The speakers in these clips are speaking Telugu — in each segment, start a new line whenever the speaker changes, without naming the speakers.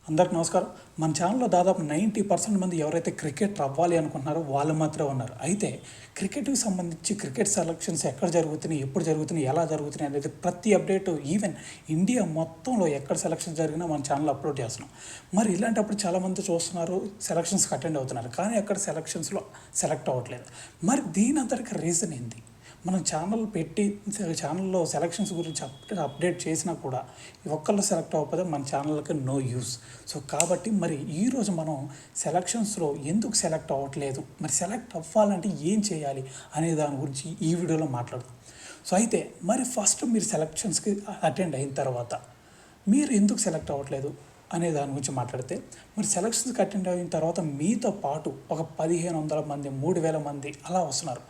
అందరికి నమస్కారం. మన ఛానల్లో దాదాపు 90% మంది ఎవరైతే క్రికెట్ అవ్వాలి అనుకుంటున్నారో వాళ్ళు మాత్రమే ఉన్నారు. అయితే క్రికెట్కి సంబంధించి క్రికెట్ సెలక్షన్స్ ఎక్కడ జరుగుతున్నాయి, ఎప్పుడు జరుగుతున్నాయి, ఎలా జరుగుతున్నాయి అనేది ప్రతి అప్డేటు ఈవెన్ ఇండియా మొత్తంలో ఎక్కడ సెలక్షన్ జరిగినా మన ఛానల్లో అప్లోడ్ చేస్తున్నాం. మరి ఇలాంటప్పుడు చాలామంది చూస్తున్నారు, సెలక్షన్స్కి అటెండ్ అవుతున్నారు, కానీ అక్కడ సెలక్షన్స్లో సెలెక్ట్ అవ్వట్లేదు. మరి దీని అంతటికి రీజన్ ఏంటి? మనం ఛానల్ పెట్టి ఛానల్లో సెలక్షన్స్ గురించి అప్డేట్ చేసినా కూడా ఒక్కళ్ళు సెలెక్ట్ అవ్వకపోతే మన ఛానల్కి నో యూస్. సో కాబట్టి మరి ఈరోజు మనం సెలక్షన్స్లో ఎందుకు సెలెక్ట్ అవ్వట్లేదు, మరి సెలెక్ట్ అవ్వాలంటే ఏం చేయాలి అనే దాని గురించి ఈ వీడియోలో మాట్లాడదాం. సో అయితే మరి ఫస్ట్ మీరు సెలక్షన్స్కి అటెండ్ అయిన తర్వాత మీరు ఎందుకు సెలెక్ట్ అవ్వట్లేదు అనే దాని గురించి మాట్లాడితే, మరి సెలక్షన్స్కి అటెండ్ అయిన తర్వాత మీతో పాటు ఒక 1500 మంది, 3000 మంది అలా వస్తున్నారు.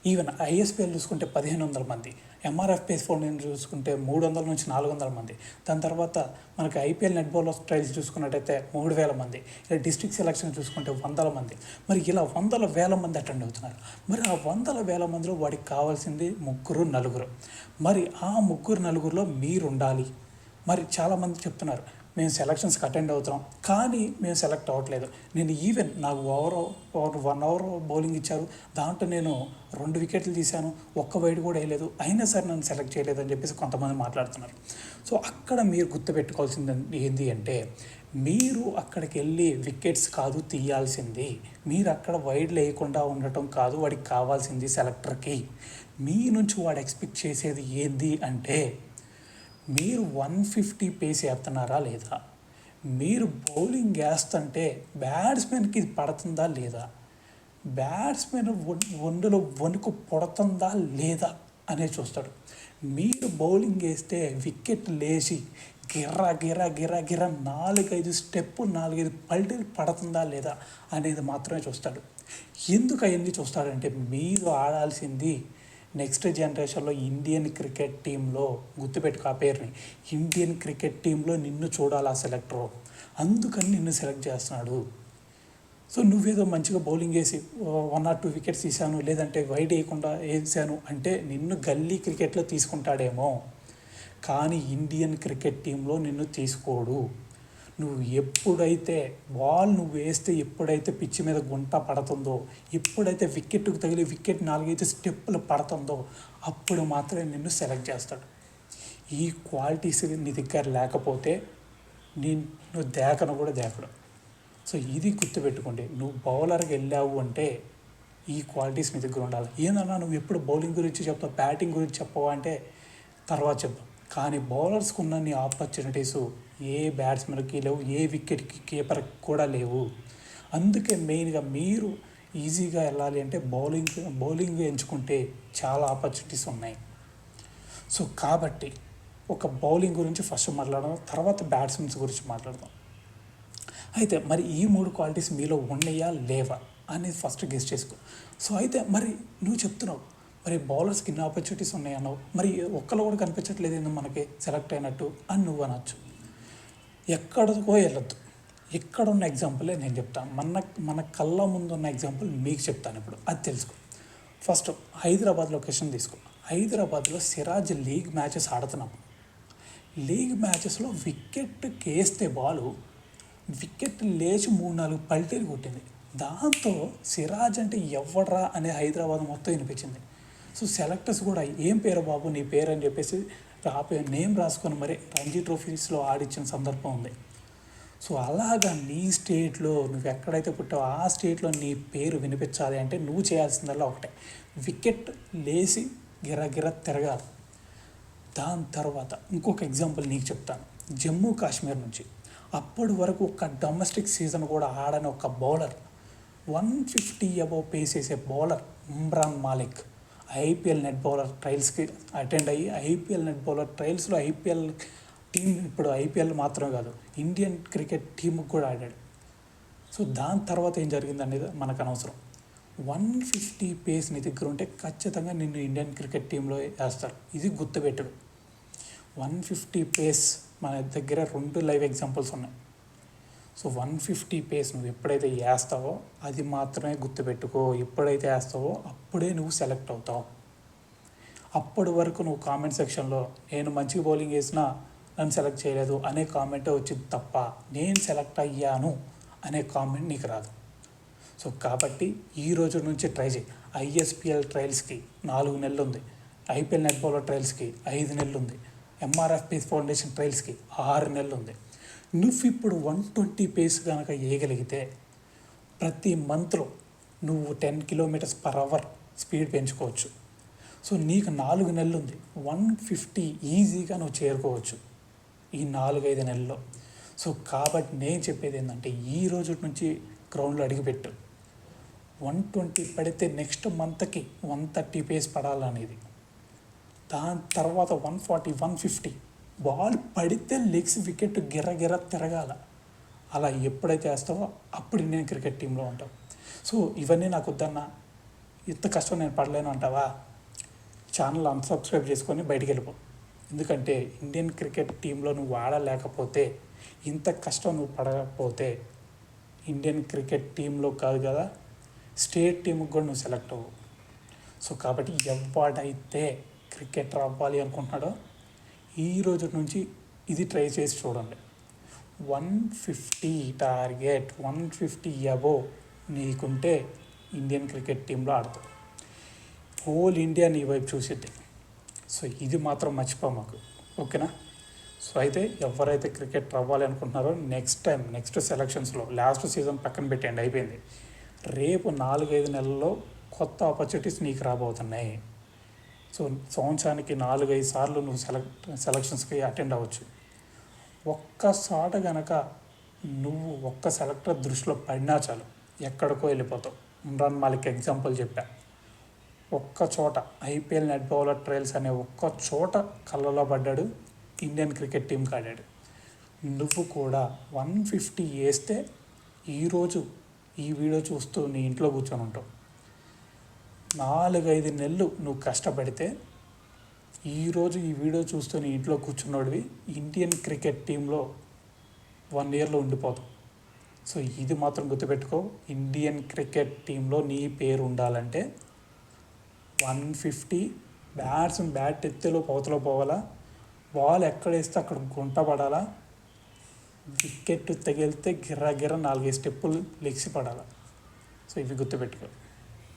ఈవెన్ ఐఎస్పిఎల్ చూసుకుంటే 1500 మంది, ఎంఆర్ఎఫ్పిఎస్ ఫౌండేషన్ చూసుకుంటే 300 నుంచి 400 మంది, దాని తర్వాత మనకి ఐపీఎల్ నెట్ బౌలర్ ట్రయల్స్ చూసుకున్నట్టయితే 3000 మంది, ఇలా డిస్ట్రిక్ట్ సెలక్షన్ చూసుకుంటే 100 మంది. మరి ఇలా 100,000 మంది అటెండ్ అవుతున్నారు. మరి ఆ 100,000 మందిలో వాడికి కావాల్సింది 3-4. మరి ఆ 3-4లో మీరు ఉండాలి. మరి చాలామంది చెప్తున్నారు, మేము సెలక్షన్స్కి అటెండ్ అవుతున్నాం కానీ మేము సెలెక్ట్ అవ్వట్లేదు. నేను ఈవెన్ నాకు 1 అవర్ బౌలింగ్ ఇచ్చారు, దాంట్లో నేను 2 వికెట్లు తీశాను, ఒక్క వైడ్ కూడా వేయలేదు, అయినా సరే నన్ను సెలెక్ట్ చేయలేదు అని చెప్పేసి కొంతమంది మాట్లాడుతున్నారు. సో అక్కడ మీరు గుర్తుపెట్టుకోవాల్సింది ఏంటి అంటే, మీరు అక్కడికి వెళ్ళి వికెట్స్ కాదు తీయాల్సింది, మీరు అక్కడ వైడ్ లేకుండా ఉండటం కాదు వాడికి కావాల్సింది. సెలెక్టర్కి మీ నుంచి వాడు ఎక్స్పెక్ట్ చేసేది ఏంది అంటే, మీరు 150 పేస్ వేస్తున్నారా లేదా, మీరు బౌలింగ్ వేస్తుంటే బ్యాట్స్మెన్కి ఇది పడుతుందా లేదా, బ్యాట్స్మెన్ ఒండులో వణుకు పడుతుందా లేదా అనే చూస్తాడు. మీరు బౌలింగ్ వేస్తే వికెట్ లేచి గిర్రా గిర్రా గిర్రా గిర్రా 4-5 స్టెప్పు 4-5 పల్టీలు పడుతుందా లేదా అనేది మాత్రమే చూస్తాడు. ఎందుకు అవన్నీ చూస్తాడంటే, మీరు ఆడాల్సింది నెక్స్ట్ జనరేషన్లో ఇండియన్ క్రికెట్ టీంలో, గుర్తుపెట్టుకో ఆ పేరుని, ఇండియన్ క్రికెట్ టీంలో నిన్ను చూడాలి ఆ సెలెక్టరు, అందుకని నిన్ను సెలెక్ట్ చేస్తున్నాడు. సో నువ్వేదో మంచిగా బౌలింగ్ వేసి 1 or 2 వికెట్స్ తీసాను, లేదంటే వైడ్ వేయకుండా వేసాను అంటే నిన్ను గల్లీ క్రికెట్లో తీసుకుంటాడేమో, కానీ ఇండియన్ క్రికెట్ టీంలో నిన్ను తీసుకోడు. నువ్వు ఎప్పుడైతే నువ్వు వేస్తే, ఎప్పుడైతే పిచ్చి మీద గుంట పడుతుందో, ఎప్పుడైతే వికెట్కు తగిలి వికెట్ 4-5 స్టెప్పులు పడుతుందో అప్పుడు మాత్రమే నిన్ను సెలెక్ట్ చేస్తాడు. ఈ క్వాలిటీస్ నీ దగ్గర లేకపోతే నువ్వు దేకను కూడా దేకడు. సో ఇది గుర్తుపెట్టుకోండి. నువ్వు బౌలర్కి వెళ్ళావు అంటే ఈ క్వాలిటీస్ నీ దగ్గర ఉండాలి. ఏందన్నా నువ్వు ఎప్పుడు బౌలింగ్ గురించి చెప్తావు, బ్యాటింగ్ గురించి చెప్పవా అంటే తర్వాత చెప్తాం, కానీ బౌలర్స్కి ఉన్న నీ ఆపర్చునిటీసు ఏ బ్యాట్స్మెన్కి లేవు, ఏ వికెట్కి కీపర్కి కూడా లేవు. అందుకే మెయిన్గా మీరు ఈజీగా వెళ్ళాలి అంటే బౌలింగ్ ఎంచుకుంటే చాలా ఆపర్చునిటీస్ ఉన్నాయి. సో కాబట్టి ఒక బౌలింగ్ గురించి ఫస్ట్ మాట్లాడదాం, తర్వాత బ్యాట్స్మెన్స్ గురించి మాట్లాడదాం. అయితే మరి ఈ 3 క్వాలిటీస్ మీలో ఉన్నాయా లేవా అనేది ఫస్ట్ గెస్ చేసుకో. సో అయితే మరి నువ్వు చెప్తున్నావు, మరి బౌలర్స్కి ఇన్ని ఆపర్చునిటీస్ ఉన్నాయన్నావు, మరి ఒక్కరు కూడా కనిపించట్లేదు ఏందో మనకి సెలెక్ట్ అయినట్టు అని నువ్వు అనొచ్చు. ఎక్కడికో వెళ్ళొద్దు, ఎక్కడున్న ఎగ్జాంపులే నేను చెప్తాను. మన కళ్ళ ముందు ఉన్న ఎగ్జాంపుల్ మీకు చెప్తాను ఇప్పుడు, అది తెలుసుకో. ఫస్ట్ హైదరాబాద్ లొకేషన్ తీసుకో. హైదరాబాద్లో సిరాజ్ లీగ్ మ్యాచెస్ ఆడుతున్నాం. లీగ్ మ్యాచెస్లో వికెట్ వేస్తే బాలు వికెట్ లేచి 3-4 పల్టీలు కొట్టింది. దాంతో సిరాజ్ అంటే ఎవడ్రా అనే హైదరాబాద్ మొత్తం వినిపించింది. సో సెలెక్టర్స్ కూడా ఏం పేరు బాబు నీ పేరు అని చెప్పేసి నేమ్ రాసుకొని మరి రంజీ ట్రోఫీస్లో ఆడిచ్చిన సందర్భం ఉంది. సో అలాగా నీ స్టేట్లో నువ్వు ఎక్కడైతే పుట్టావో ఆ స్టేట్లో నీ పేరు వినిపించాలి అంటే నువ్వు చేయాల్సిందల్లా ఒకటే, వికెట్ లేచి గిరగిర తిరగాలి. దాని తర్వాత ఇంకొక ఎగ్జాంపుల్ నీకు చెప్తాను. జమ్మూ కాశ్మీర్ నుంచి అప్పటి వరకు ఒక డొమెస్టిక్ సీజన్ కూడా ఆడని ఒక బౌలర్, 150 అబౌవ్ పేస్ వేసే bowler Imran Malik IPL net bowler ట్రయల్స్కి అటెండ్ అయ్యి ఐపీఎల్ నెట్ బౌలర్ ట్రయల్స్లో ఐపీఎల్ టీం, ఇప్పుడు ఐపీఎల్ మాత్రమే కాదు ఇండియన్ క్రికెట్ టీంకి కూడా ఆడాడు. సో దాని తర్వాత ఏం జరిగింది అనేది మనకు అనవసరం. 150 పేస్ నీ దగ్గర ఉంటే ఖచ్చితంగా నిన్ను ఇండియన్ క్రికెట్ టీంలో వేస్తారు, ఇది గుర్తుపెట్టడు. 150 పేస్ మన దగ్గర 2 లైవ్ ఎగ్జాంపుల్స్ ఉన్నాయి. సో 150 పేస్ నువ్వు ఎప్పుడైతే వేస్తావో అది మాత్రమే గుర్తుపెట్టుకో. ఎప్పుడైతే వేస్తావో అప్పుడే నువ్వు సెలెక్ట్ అవుతావు. అప్పటి వరకు నువ్వు కామెంట్ సెక్షన్లో నేను మంచిగా బౌలింగ్ వేసినా నన్ను సెలెక్ట్ చేయలేదు అనే కామెంటే వచ్చింది తప్ప నేను సెలెక్ట్ అయ్యాను అనే కామెంట్ నీకు రాదు. సో కాబట్టి ఈ రోజు నుంచి ట్రై చేయి. ఐఎస్పిఎల్ ట్రయల్స్కి 4 నెలలు ఉంది, ఐపీఎల్ నెట్ బౌలర్ ట్రయల్స్కి 5 నెలలు ఉంది, ఎంఆర్ఎఫ్పి ఫౌండేషన్ ట్రయల్స్కి 6 నెలలు ఉంది. నువ్వు ఇప్పుడు 120 పేస్ కనుక వేయగలిగితే ప్రతి మంత్లో నువ్వు 10 km/h స్పీడ్ పెంచుకోవచ్చు. సో నీకు 4 నెలలు ఉంది, 150 ఈజీగా నువ్వు చేరుకోవచ్చు ఈ 4-5 నెలల్లో. సో కాబట్టి నేను చెప్పేది ఏంటంటే ఈ రోజు నుంచి గ్రౌండ్లో అడిగిపెట్టు. 120 పడితే నెక్స్ట్ మంత్కి 130 పేస్ పడాలనేది. దాని తర్వాత 140, 150 బాల్ పడితే లెగ్స్ వికెట్ గిర్ర తిరగాల. అలా ఎప్పుడైతే వేస్తావో అప్పుడు ఇండియన్ క్రికెట్ టీంలో ఉంటావు. సో ఇవన్నీ నాకు వద్దన్నా, ఇంత కష్టం నేను పడలేను అంటావా, ఛానల్ అన్సబ్స్క్రైబ్ చేసుకొని బయటికి వెళ్ళిపో. ఎందుకంటే ఇండియన్ క్రికెట్ టీంలో నువ్వు ఆడలేకపోతే, ఇంత కష్టం నువ్వు పడకపోతే ఇండియన్ క్రికెట్ టీంలో కాదు కదా స్టేట్ టీంకి కూడా నువ్వు సెలెక్ట్ అవ్వు. సో కాబట్టి ఎవడైతే క్రికెటర్ అవ్వాలి అనుకుంటున్నాడో ఈ రోజు నుంచి ఇది ట్రై చేసి చూడండి. 150 టార్గెట్, 150 అబోవ్ నీకుంటే ఇండియన్ క్రికెట్ టీంలో ఆడతావు. హోల్ ఇండియా నీ వైపు చూసిద్ది. సో ఇది మాత్రం మర్చిపో మాకు, ఓకేనా? సో అయితే ఎవరైతే క్రికెట్ అవ్వాలి అనుకుంటున్నారో నెక్స్ట్ సెలక్షన్స్లో లాస్ట్ సీజన్ పక్కన పెట్టండి, అయిపోయింది. రేపు 4-5 నెలల్లో కొత్త ఆపర్చునిటీస్ నీకు రాబోతున్నాయి. సో సంవత్సరానికి 4-5 సార్లు నువ్వు సెలక్షన్స్కి అటెండ్ అవ్వచ్చు. ఒక్కసారి కనుక నువ్వు ఒక్క సెలెక్టర్ దృష్టిలో పడినా చాలు, ఎక్కడికో వెళ్ళిపోతావు. ఇమ్రాన్ మాలిక్ ఎగ్జాంపుల్ చెప్పా. ఒక్క చోట ఐపీఎల్ నెట్ బౌలర్ ట్రయల్స్ అనే ఒక్క చోట కళ్ళలో పడ్డాడు, ఇండియన్ క్రికెట్ టీంకి ఆడాడు. నువ్వు కూడా 150 వేస్తే ఈరోజు ఈ వీడియో చూస్తూ నీ ఇంట్లో కూర్చొని ఉంటావు. 4-5 నెలలు నువ్వు కష్టపడితే ఈరోజు ఈ వీడియో చూస్తూ నీ ఇంట్లో కూర్చున్నోడివి ఇండియన్ క్రికెట్ టీంలో 1 ఇయర్లో ఉండిపోతావు. సో ఇది మాత్రం గుర్తుపెట్టుకో, ఇండియన్ క్రికెట్ టీంలో నీ పేరు ఉండాలంటే 150 బ్యాట్ ఎత్తేలో అవతల పోవాలా, బాల్ ఎక్కడేస్తే అక్కడ గుంట పడాలా, వికెట్ తగిలితే గిర్ర 4-5 స్టెప్పులు లెగ్సి పడాలా. సో ఇవి గుర్తుపెట్టుకో.